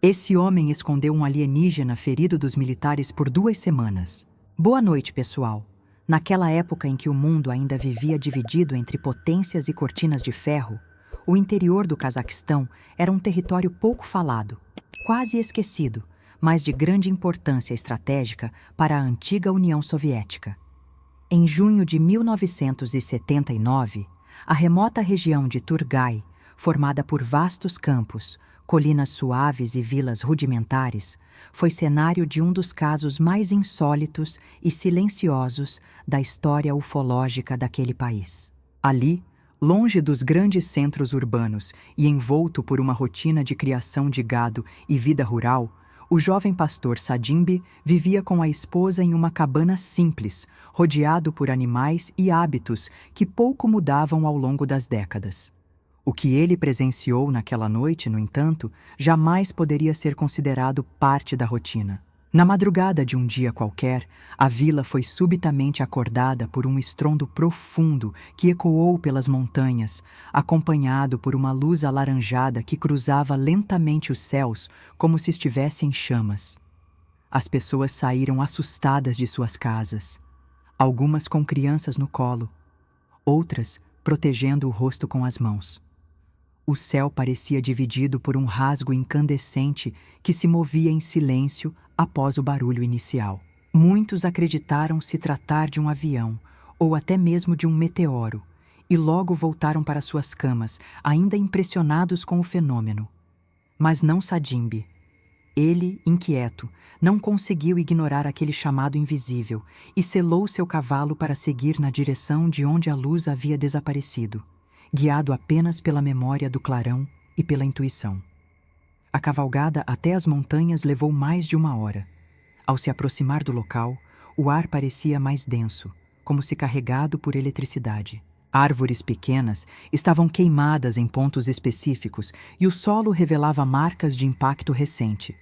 Esse homem escondeu um alienígena ferido dos militares por 2 semanas. Boa noite, pessoal. Naquela época em que o mundo ainda vivia dividido entre potências e cortinas de ferro, o interior do Cazaquistão era um território pouco falado, quase esquecido, mas de grande importância estratégica para a antiga União Soviética. Em junho de 1979, a remota região de Turgai, formada por vastos campos, colinas suaves e vilas rudimentares, foi cenário de um dos casos mais insólitos e silenciosos da história ufológica daquele país. Ali, longe dos grandes centros urbanos e envolto por uma rotina de criação de gado e vida rural, o jovem pastor Sadimbi vivia com a esposa em uma cabana simples, rodeado por animais e hábitos que pouco mudavam ao longo das décadas. O que ele presenciou naquela noite, no entanto, jamais poderia ser considerado parte da rotina. Na madrugada de um dia qualquer, a vila foi subitamente acordada por um estrondo profundo que ecoou pelas montanhas, acompanhado por uma luz alaranjada que cruzava lentamente os céus como se estivesse em chamas. As pessoas saíram assustadas de suas casas, algumas com crianças no colo, outras protegendo o rosto com as mãos. O céu parecia dividido por um rasgo incandescente que se movia em silêncio após o barulho inicial. Muitos acreditaram se tratar de um avião, ou até mesmo de um meteoro, e logo voltaram para suas camas, ainda impressionados com o fenômeno. Mas não Sadimbi. Ele, inquieto, não conseguiu ignorar aquele chamado invisível e selou seu cavalo para seguir na direção de onde a luz havia desaparecido, guiado apenas pela memória do clarão e pela intuição. A cavalgada até as montanhas levou mais de 1 hora. Ao se aproximar do local, o ar parecia mais denso, como se carregado por eletricidade. Árvores pequenas estavam queimadas em pontos específicos e o solo revelava marcas de impacto recente.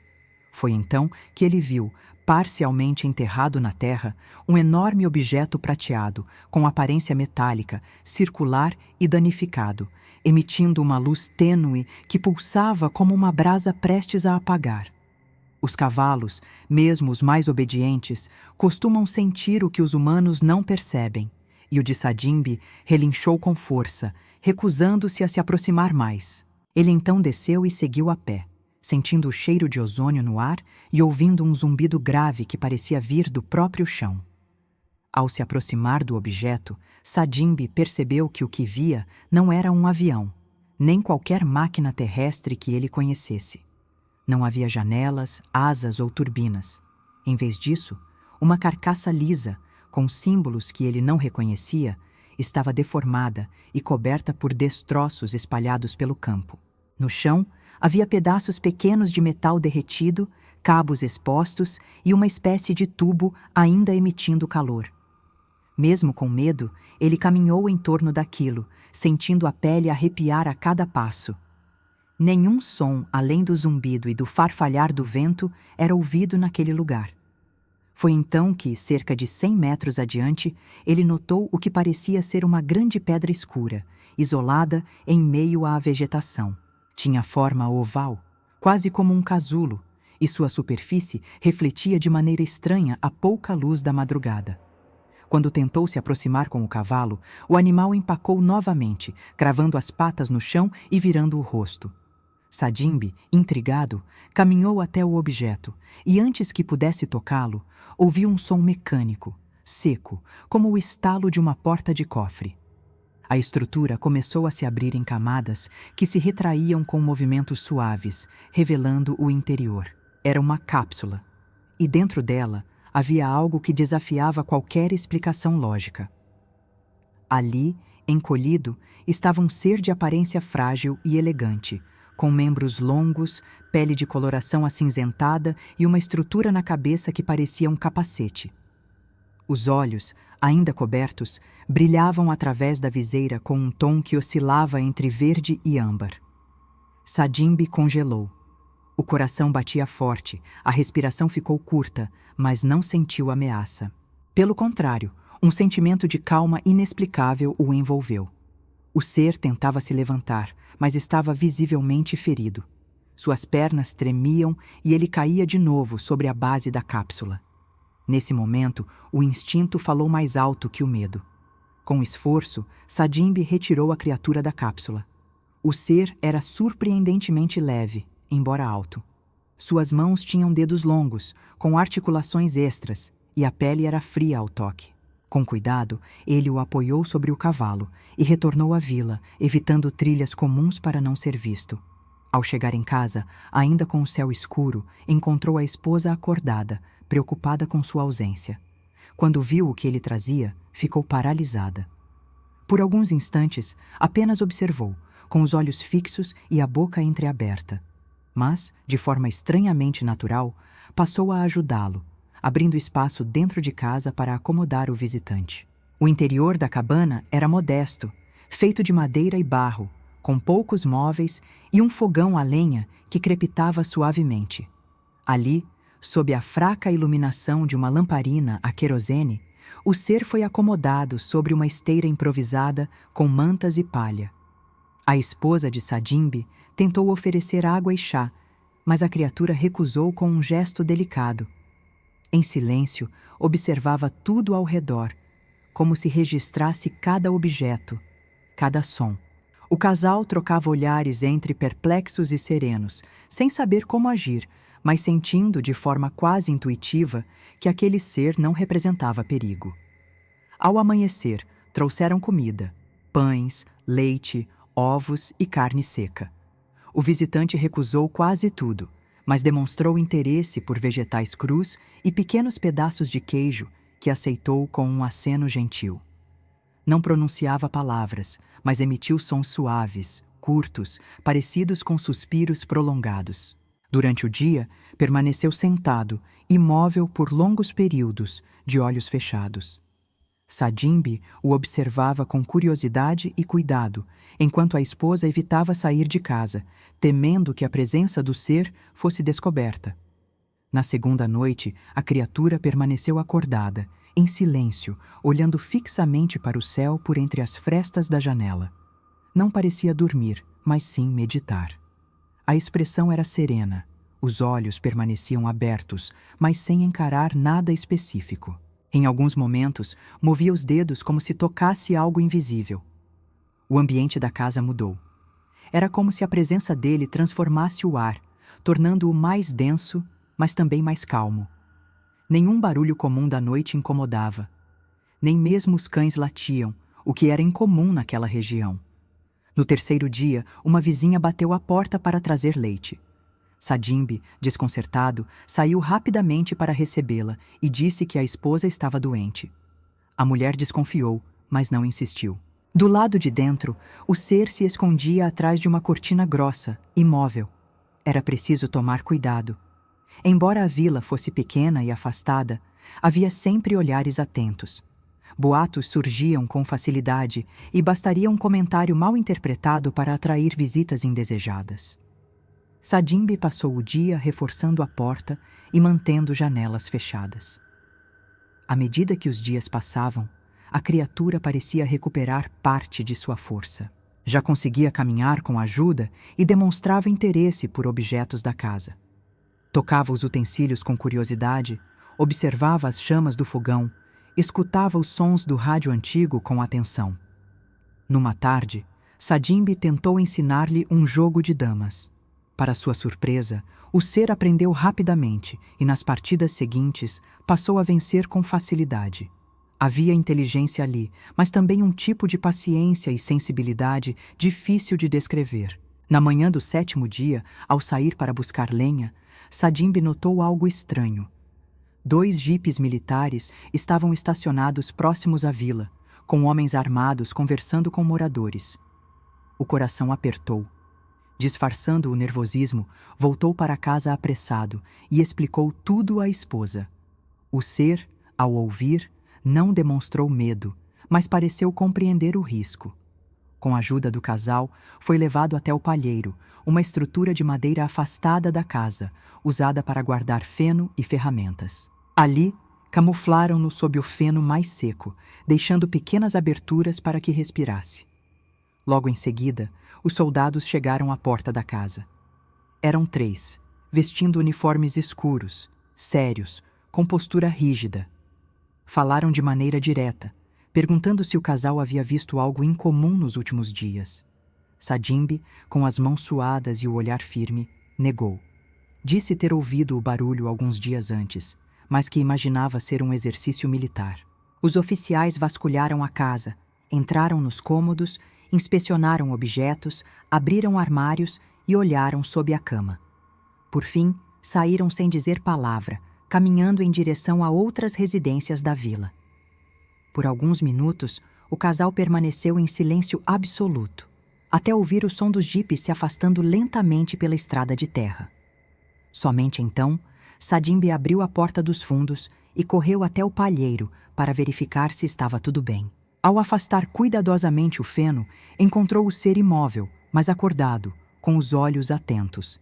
Foi então que ele viu, parcialmente enterrado na terra, um enorme objeto prateado, com aparência metálica, circular e danificado, emitindo uma luz tênue que pulsava como uma brasa prestes a apagar. Os cavalos, mesmo os mais obedientes, costumam sentir o que os humanos não percebem, e o de Sadimbi relinchou com força, recusando-se a se aproximar mais. Ele então desceu e seguiu a pé, sentindo o cheiro de ozônio no ar e ouvindo um zumbido grave que parecia vir do próprio chão. Ao se aproximar do objeto, Sadimbi percebeu que o que via não era um avião, nem qualquer máquina terrestre que ele conhecesse. Não havia janelas, asas ou turbinas. Em vez disso, uma carcaça lisa, com símbolos que ele não reconhecia, estava deformada e coberta por destroços espalhados pelo campo. No chão, havia pedaços pequenos de metal derretido, cabos expostos e uma espécie de tubo ainda emitindo calor. Mesmo com medo, ele caminhou em torno daquilo, sentindo a pele arrepiar a cada passo. Nenhum som, além do zumbido e do farfalhar do vento, era ouvido naquele lugar. Foi então que, cerca de 100 metros adiante, ele notou o que parecia ser uma grande pedra escura, isolada em meio à vegetação. Tinha forma oval, quase como um casulo, e sua superfície refletia de maneira estranha a pouca luz da madrugada. Quando tentou se aproximar com o cavalo, o animal empacou novamente, cravando as patas no chão e virando o rosto. Sadimbi, intrigado, caminhou até o objeto e, antes que pudesse tocá-lo, ouviu um som mecânico, seco, como o estalo de uma porta de cofre. A estrutura começou a se abrir em camadas que se retraíam com movimentos suaves, revelando o interior. Era uma cápsula, e dentro dela havia algo que desafiava qualquer explicação lógica. Ali, encolhido, estava um ser de aparência frágil e elegante, com membros longos, pele de coloração acinzentada e uma estrutura na cabeça que parecia um capacete. Os olhos, ainda cobertos, brilhavam através da viseira com um tom que oscilava entre verde e âmbar. Sadimbi congelou. O coração batia forte, a respiração ficou curta, mas não sentiu ameaça. Pelo contrário, um sentimento de calma inexplicável o envolveu. O ser tentava se levantar, mas estava visivelmente ferido. Suas pernas tremiam e ele caía de novo sobre a base da cápsula. Nesse momento, o instinto falou mais alto que o medo. Com esforço, Sadimbi retirou a criatura da cápsula. O ser era surpreendentemente leve, embora alto. Suas mãos tinham dedos longos, com articulações extras, e a pele era fria ao toque. Com cuidado, ele o apoiou sobre o cavalo e retornou à vila, evitando trilhas comuns para não ser visto. Ao chegar em casa, ainda com o céu escuro, encontrou a esposa acordada, preocupada com sua ausência. Quando viu o que ele trazia, ficou paralisada. Por alguns instantes, apenas observou, com os olhos fixos e a boca entreaberta. Mas, de forma estranhamente natural, passou a ajudá-lo, abrindo espaço dentro de casa para acomodar o visitante. O interior da cabana era modesto, feito de madeira e barro, com poucos móveis e um fogão a lenha que crepitava suavemente. Ali, sob a fraca iluminação de uma lamparina a querosene, o ser foi acomodado sobre uma esteira improvisada com mantas e palha. A esposa de Sadimbi tentou oferecer água e chá, mas a criatura recusou com um gesto delicado. Em silêncio, observava tudo ao redor, como se registrasse cada objeto, cada som. O casal trocava olhares entre perplexos e serenos, sem saber como agir, mas sentindo de forma quase intuitiva que aquele ser não representava perigo. Ao amanhecer, trouxeram comida, pães, leite, ovos e carne seca. O visitante recusou quase tudo, mas demonstrou interesse por vegetais crus e pequenos pedaços de queijo que aceitou com um aceno gentil. Não pronunciava palavras, mas emitiu sons suaves, curtos, parecidos com suspiros prolongados. Durante o dia, permaneceu sentado, imóvel por longos períodos, de olhos fechados. Sadimbi o observava com curiosidade e cuidado, enquanto a esposa evitava sair de casa, temendo que a presença do ser fosse descoberta. Na segunda noite, a criatura permaneceu acordada, em silêncio, olhando fixamente para o céu por entre as frestas da janela. Não parecia dormir, mas sim meditar. A expressão era serena, os olhos permaneciam abertos, mas sem encarar nada específico. Em alguns momentos, movia os dedos como se tocasse algo invisível. O ambiente da casa mudou. Era como se a presença dele transformasse o ar, tornando-o mais denso, mas também mais calmo. Nenhum barulho comum da noite incomodava. Nem mesmo os cães latiam, o que era incomum naquela região. No terceiro dia, uma vizinha bateu à porta para trazer leite. Sadimbi, desconcertado, saiu rapidamente para recebê-la e disse que a esposa estava doente. A mulher desconfiou, mas não insistiu. Do lado de dentro, o ser se escondia atrás de uma cortina grossa, imóvel. Era preciso tomar cuidado. Embora a vila fosse pequena e afastada, havia sempre olhares atentos. Boatos surgiam com facilidade e bastaria um comentário mal interpretado para atrair visitas indesejadas. Sadimbi passou o dia reforçando a porta e mantendo janelas fechadas. À medida que os dias passavam, a criatura parecia recuperar parte de sua força. Já conseguia caminhar com ajuda e demonstrava interesse por objetos da casa. Tocava os utensílios com curiosidade, observava as chamas do fogão, escutava os sons do rádio antigo com atenção. Numa tarde, Sadimbi tentou ensinar-lhe um jogo de damas. Para sua surpresa, o ser aprendeu rapidamente e nas partidas seguintes passou a vencer com facilidade. Havia inteligência ali, mas também um tipo de paciência e sensibilidade difícil de descrever. Na manhã do sétimo dia, ao sair para buscar lenha, Sadimbi notou algo estranho. 2 jipes militares estavam estacionados próximos à vila, com homens armados conversando com moradores. O coração apertou. Disfarçando o nervosismo, voltou para casa apressado e explicou tudo à esposa. O ser, ao ouvir, não demonstrou medo, mas pareceu compreender o risco. Com a ajuda do casal, foi levado até o palheiro, uma estrutura de madeira afastada da casa, usada para guardar feno e ferramentas. Ali, camuflaram-no sob o feno mais seco, deixando pequenas aberturas para que respirasse. Logo em seguida, os soldados chegaram à porta da casa. Eram 3, vestindo uniformes escuros, sérios, com postura rígida. Falaram de maneira direta, perguntando se o casal havia visto algo incomum nos últimos dias. Sadimbi, com as mãos suadas e o olhar firme, negou. Disse ter ouvido o barulho alguns dias antes, mas que imaginava ser um exercício militar. Os oficiais vasculharam a casa, entraram nos cômodos, inspecionaram objetos, abriram armários e olharam sob a cama. Por fim, saíram sem dizer palavra, caminhando em direção a outras residências da vila. Por alguns minutos, o casal permaneceu em silêncio absoluto, até ouvir o som dos jipes se afastando lentamente pela estrada de terra. Somente então, Sadimbi abriu a porta dos fundos e correu até o palheiro para verificar se estava tudo bem. Ao afastar cuidadosamente o feno, encontrou o ser imóvel, mas acordado, com os olhos atentos.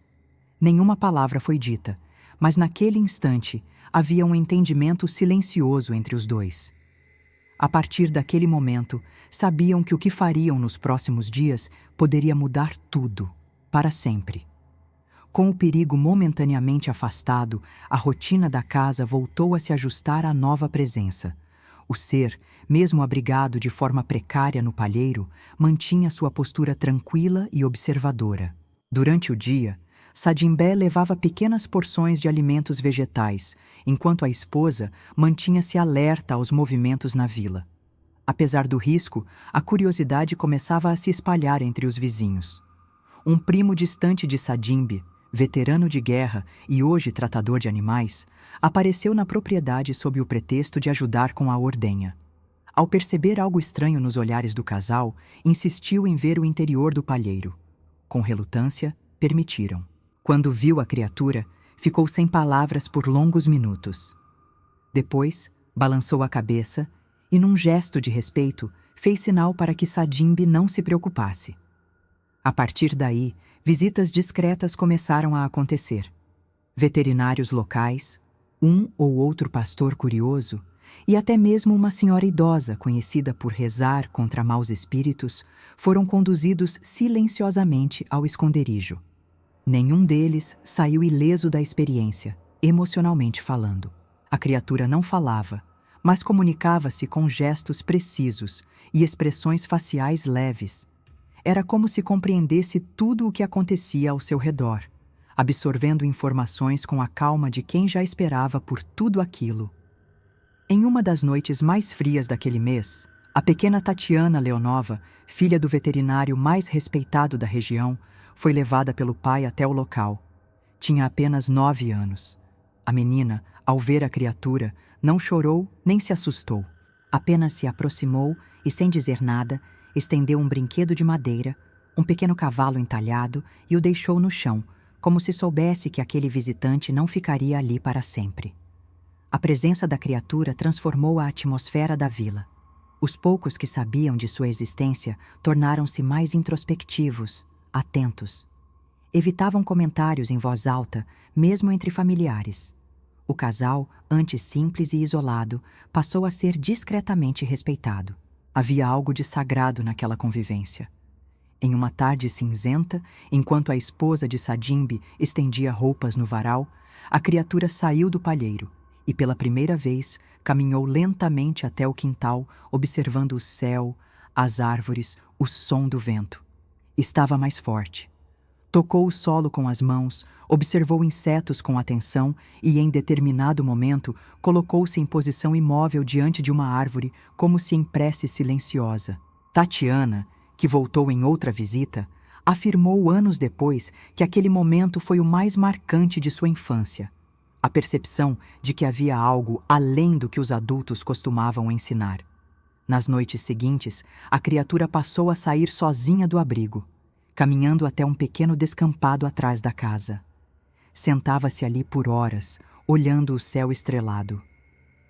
Nenhuma palavra foi dita, mas naquele instante havia um entendimento silencioso entre os dois. A partir daquele momento, sabiam que o que fariam nos próximos dias poderia mudar tudo, para sempre. Com o perigo momentaneamente afastado, a rotina da casa voltou a se ajustar à nova presença. O ser, mesmo abrigado de forma precária no palheiro, mantinha sua postura tranquila e observadora. Durante o dia, Sadimbé levava pequenas porções de alimentos vegetais, enquanto a esposa mantinha-se alerta aos movimentos na vila. Apesar do risco, a curiosidade começava a se espalhar entre os vizinhos. Um primo distante de Sadimbi, veterano de guerra e hoje tratador de animais, apareceu na propriedade sob o pretexto de ajudar com a ordenha. Ao perceber algo estranho nos olhares do casal, insistiu em ver o interior do palheiro. Com relutância, permitiram. Quando viu a criatura, ficou sem palavras por longos minutos. Depois, balançou a cabeça e, num gesto de respeito, fez sinal para que Sadimbi não se preocupasse. A partir daí, visitas discretas começaram a acontecer. Veterinários locais, um ou outro pastor curioso e até mesmo uma senhora idosa conhecida por rezar contra maus espíritos foram conduzidos silenciosamente ao esconderijo. Nenhum deles saiu ileso da experiência, emocionalmente falando. A criatura não falava, mas comunicava-se com gestos precisos e expressões faciais leves. Era como se compreendesse tudo o que acontecia ao seu redor, absorvendo informações com a calma de quem já esperava por tudo aquilo. Em uma das noites mais frias daquele mês, a pequena Tatiana Leonova, filha do veterinário mais respeitado da região, foi levada pelo pai até o local. Tinha apenas 9 anos. A menina, ao ver a criatura, não chorou nem se assustou. Apenas se aproximou e, sem dizer nada, estendeu um brinquedo de madeira, um pequeno cavalo entalhado e o deixou no chão, como se soubesse que aquele visitante não ficaria ali para sempre. A presença da criatura transformou a atmosfera da vila. Os poucos que sabiam de sua existência tornaram-se mais introspectivos, atentos. Evitavam comentários em voz alta, mesmo entre familiares. O casal, antes simples e isolado, passou a ser discretamente respeitado. Havia algo de sagrado naquela convivência. Em uma tarde cinzenta, enquanto a esposa de Sadimbi estendia roupas no varal, a criatura saiu do palheiro e, pela primeira vez, caminhou lentamente até o quintal, observando o céu, as árvores, o som do vento. Estava mais forte. Tocou o solo com as mãos, observou insetos com atenção e, em determinado momento, colocou-se em posição imóvel diante de uma árvore, como se em prece silenciosa. Tatiana, que voltou em outra visita, afirmou anos depois que aquele momento foi o mais marcante de sua infância. A percepção de que havia algo além do que os adultos costumavam ensinar. Nas noites seguintes, a criatura passou a sair sozinha do abrigo, caminhando até um pequeno descampado atrás da casa. Sentava-se ali por horas, olhando o céu estrelado.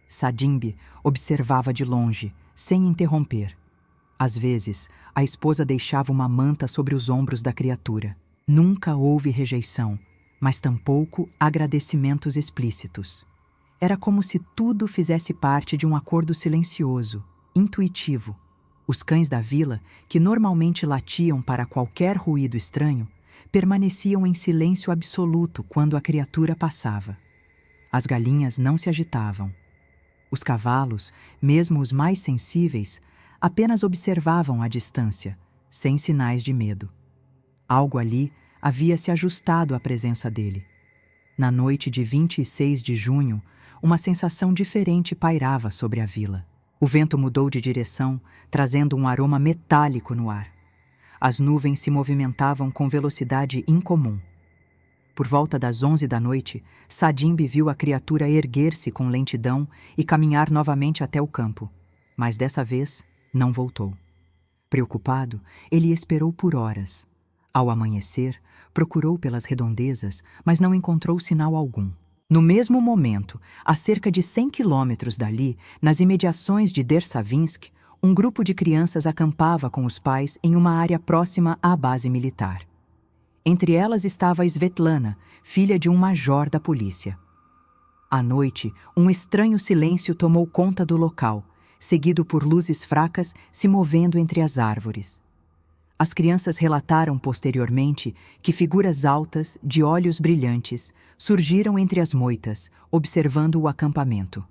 Sadimbi observava de longe, sem interromper. Às vezes, a esposa deixava uma manta sobre os ombros da criatura. Nunca houve rejeição, mas tampouco agradecimentos explícitos. Era como se tudo fizesse parte de um acordo silencioso, intuitivo. Os cães da vila, que normalmente latiam para qualquer ruído estranho, permaneciam em silêncio absoluto quando a criatura passava. As galinhas não se agitavam. Os cavalos, mesmo os mais sensíveis, apenas observavam à distância, sem sinais de medo. Algo ali havia se ajustado à presença dele. Na noite de 26 de junho, uma sensação diferente pairava sobre a vila. O vento mudou de direção, trazendo um aroma metálico no ar. As nuvens se movimentavam com velocidade incomum. Por volta das 11 da noite, Sadimbi viu a criatura erguer-se com lentidão e caminhar novamente até o campo, mas dessa vez não voltou. Preocupado, ele esperou por horas. Ao amanhecer, procurou pelas redondezas, mas não encontrou sinal algum. No mesmo momento, a cerca de 100 quilômetros dali, nas imediações de Dersavinsk, um grupo de crianças acampava com os pais em uma área próxima à base militar. Entre elas estava Svetlana, filha de um major da polícia. À noite, um estranho silêncio tomou conta do local, seguido por luzes fracas se movendo entre as árvores. As crianças relataram posteriormente que figuras altas, de olhos brilhantes, surgiram entre as moitas, observando o acampamento.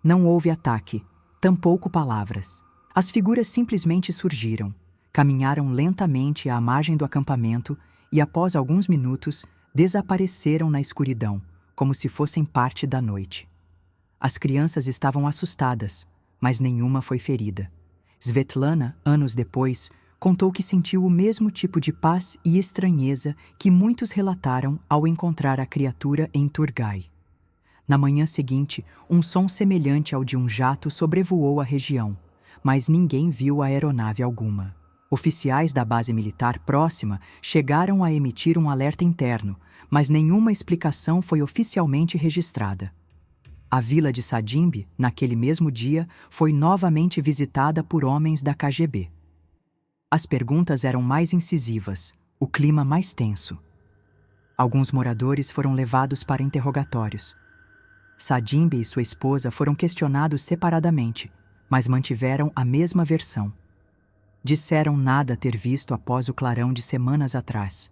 Não houve ataque, tampouco palavras. As figuras simplesmente surgiram, caminharam lentamente à margem do acampamento e, após alguns minutos, desapareceram na escuridão, como se fossem parte da noite. As crianças estavam assustadas, mas nenhuma foi ferida. Svetlana, anos depois, contou que sentiu o mesmo tipo de paz e estranheza que muitos relataram ao encontrar a criatura em Turgai. Na manhã seguinte, um som semelhante ao de um jato sobrevoou a região, mas ninguém viu aeronave alguma. Oficiais da base militar próxima chegaram a emitir um alerta interno, mas nenhuma explicação foi oficialmente registrada. A vila de Sadimbi, naquele mesmo dia, foi novamente visitada por homens da KGB. As perguntas eram mais incisivas, o clima mais tenso. Alguns moradores foram levados para interrogatórios. Sadimbi e sua esposa foram questionados separadamente, mas mantiveram a mesma versão. Disseram nada ter visto após o clarão de semanas atrás.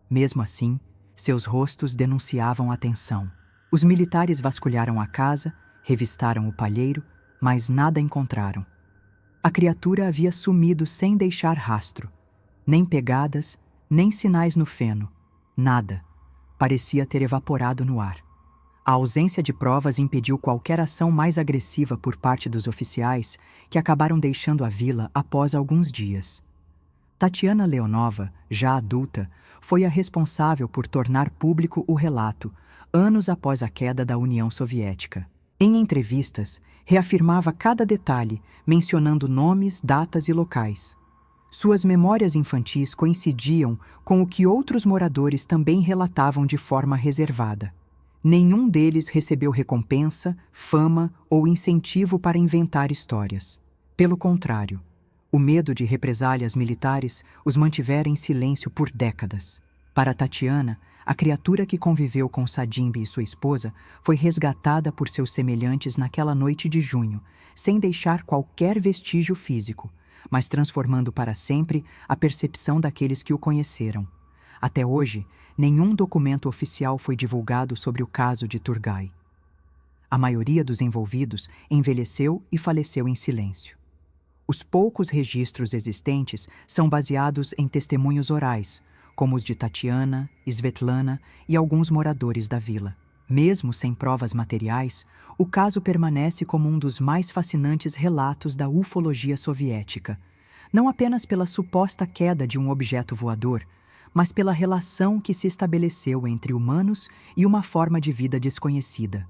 Mesmo assim, seus rostos denunciavam a tensão. Os militares vasculharam a casa, revistaram o palheiro, mas nada encontraram. A criatura havia sumido sem deixar rastro. Nem pegadas, nem sinais no feno. Nada. Parecia ter evaporado no ar. A ausência de provas impediu qualquer ação mais agressiva por parte dos oficiais, que acabaram deixando a vila após alguns dias. Tatiana Leonova, já adulta, foi a responsável por tornar público o relato, anos após a queda da União Soviética. Em entrevistas, reafirmava cada detalhe, mencionando nomes, datas e locais. Suas memórias infantis coincidiam com o que outros moradores também relatavam de forma reservada. Nenhum deles recebeu recompensa, fama ou incentivo para inventar histórias. Pelo contrário, o medo de represálias militares os mantivera em silêncio por décadas. Para Tatiana, a criatura que conviveu com Sadimbi e sua esposa foi resgatada por seus semelhantes naquela noite de junho, sem deixar qualquer vestígio físico, mas transformando para sempre a percepção daqueles que o conheceram. Até hoje, nenhum documento oficial foi divulgado sobre o caso de Turgai. A maioria dos envolvidos envelheceu e faleceu em silêncio. Os poucos registros existentes são baseados em testemunhos orais, como os de Tatiana, Svetlana e alguns moradores da vila. Mesmo sem provas materiais, o caso permanece como um dos mais fascinantes relatos da ufologia soviética, não apenas pela suposta queda de um objeto voador, mas pela relação que se estabeleceu entre humanos e uma forma de vida desconhecida.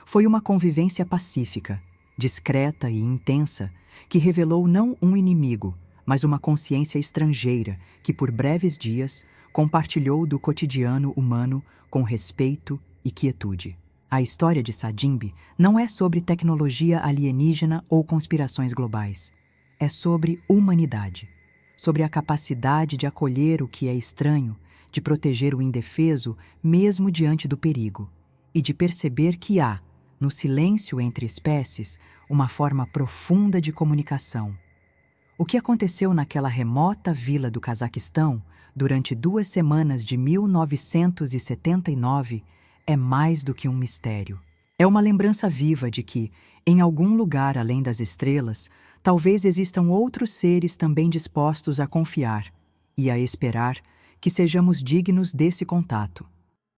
Foi uma convivência pacífica, discreta e intensa, que revelou não um inimigo, mas uma consciência estrangeira que, por breves dias, compartilhou do cotidiano humano com respeito e quietude. A história de Sadimbi não é sobre tecnologia alienígena ou conspirações globais. É sobre humanidade, sobre a capacidade de acolher o que é estranho, de proteger o indefeso mesmo diante do perigo, e de perceber que há, no silêncio entre espécies, uma forma profunda de comunicação. O que aconteceu naquela remota vila do Cazaquistão durante 2 semanas de 1979 é mais do que um mistério. É uma lembrança viva de que, em algum lugar além das estrelas, talvez existam outros seres também dispostos a confiar e a esperar que sejamos dignos desse contato.